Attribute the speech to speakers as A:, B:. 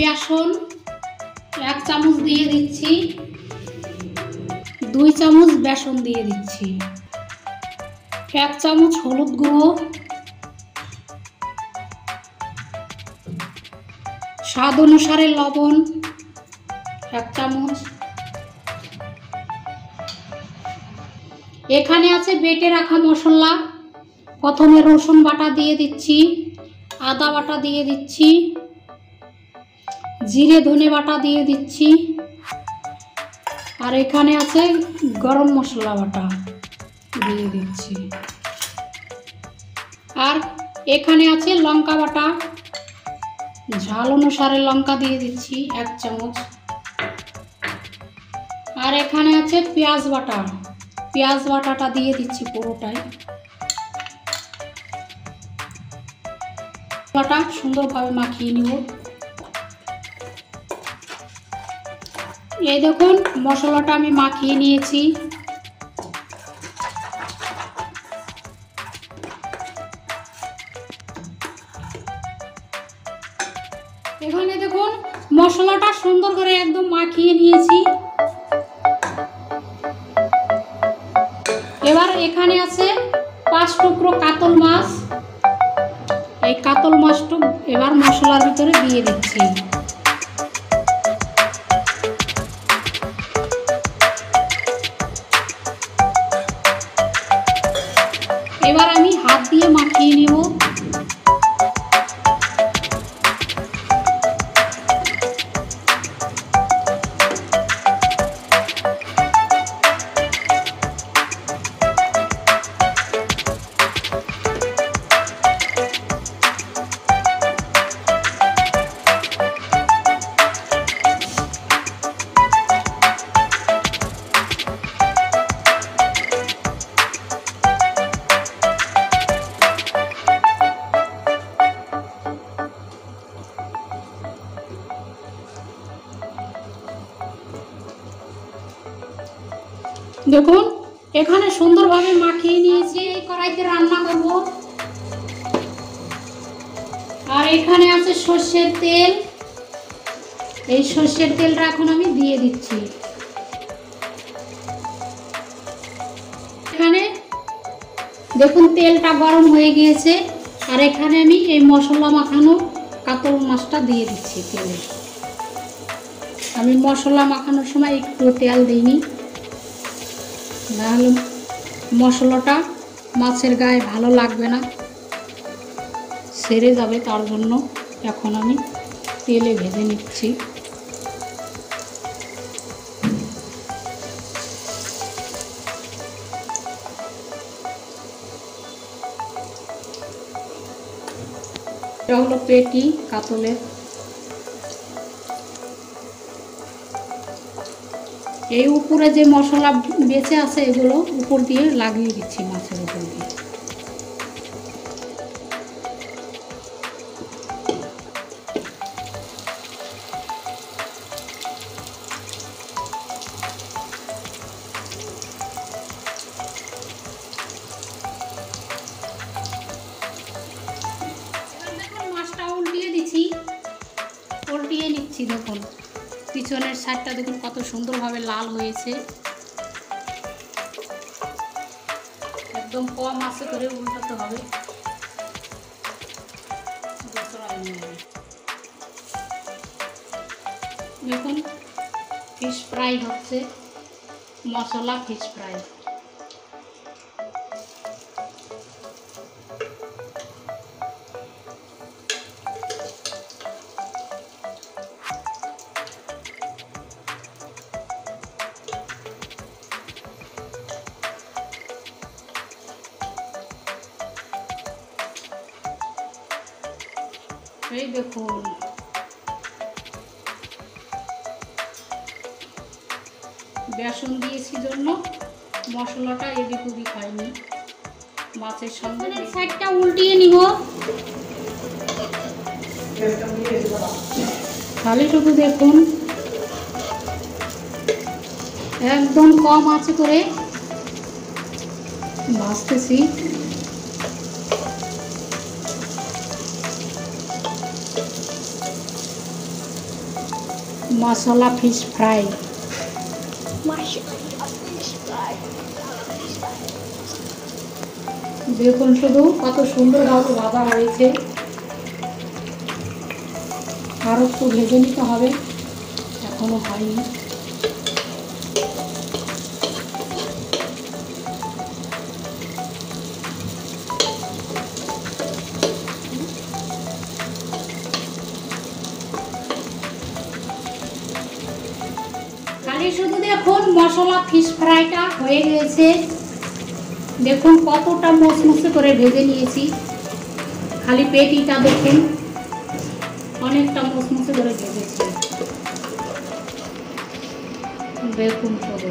A: বেসন 1 চামচ দিয়ে দিচ্ছি, 2 চামচ বেসন দিয়ে দিচ্ছি, 1 চামচ হলুদ গুঁড়ো, স্বাদ অনুসারে লবণ 1 চামচ। এখানে আছে বেটে রাখা মশলা। প্রথমে রসুন বাটা দিয়ে দিচ্ছি, আদা বাটা দিয়ে দিচ্ছি, জিরে ধনে বাটা দিয়ে দিচ্ছি, আর এখানে আছে গরম মশলা বাটা দিয়ে দিচ্ছি, আর এখানে আছে লঙ্কা বাটা, ঝাল অনুসারে লঙ্কা দিয়ে দিচ্ছি 1 চামচ, আর এখানে আছে পেঁয়াজ বাটা, পেঁয়াজ বাটাটা দিয়ে দিচ্ছি পুরোটাই। বাটা সুন্দরভাবে মাখিয়ে নিব। এই দেখুন মশলাটা আমি মাখিয়ে নিয়েছি। এখানে দেখুন মশলাটা সুন্দর করে একদম মাখিয়ে নিয়েছি। এবার এখানে আছে 5 টুকরো কাতল মাছ। এই কাতল মাছটা এবার মশলার ভিতরে দিয়ে দিচ্ছি। এবার আমি হাত দিয়ে মাখিয়ে নিব। দেখুন এখানে সুন্দরভাবে মাখিয়ে নিয়েছি। এই কড়াইতে রান্না করব। আর এখানে আছে সরষের তেল। এই সরষের তেলটা এখন আমি দিয়ে দিচ্ছি। এখানে দেখুন তেলটা গরম হয়ে গিয়েছে। আর এখানে আমি এই মশলা মাখানো কাতল মাছটা দিয়ে দিচ্ছি তেলে। আমি মশলা মাখানোর সময় একটু তেল দিইনি, নাহলে মশলাটা মাছের গায়ে ভালো লাগবে না, ছেড়ে যাবে। তার জন্য এখন আমি তেলে ভেজে নিচ্ছি। এটা হলো পেটি কাতলের। এই উপরে যে মশলা বেঁচে আছে এগুলো উপর দিয়ে লাগিয়ে দিচ্ছি মাছের উপর দিয়ে। মাছটা উল্টিয়ে দিচ্ছি, উল্টিয়ে নিচ্ছি। দেখুন পিছনের সাইডটা দেখুন কত সুন্দরভাবে লাল হয়েছে। একদম কম আঁচে করে উল্টাতে হবে। দেখুন ফিশ ফ্রাই হচ্ছে, মশলা ফিশ ফ্রাই। এই দেখুন বেসন দিয়েছি জন্য মশলাটা এদিক ওদিক হয়নি। মাছের সঙ্গে সাইডটা উল্টিয়ে নিব। তাহলে শুধু দেখুন একদম কম আঁচে করে ভাজতেছি। মশলা ফিশ ফ্রাই। দেখুন শুধু কত সুন্দরভাবে ভাজা হয়েছে, আরও একটু ভেজে নিতে হবে, এখনো হয়নি। খালি শুধু দেখুন মশলা ফিশ ফ্রাইটা হয়ে গেছে, দেখুন কতটা মচমচে করে ভেজে নিয়েছি। খালি পেটিটা দেখুন অনেকটা মচমচে করে ভেজেছি, দেখুন শুধু।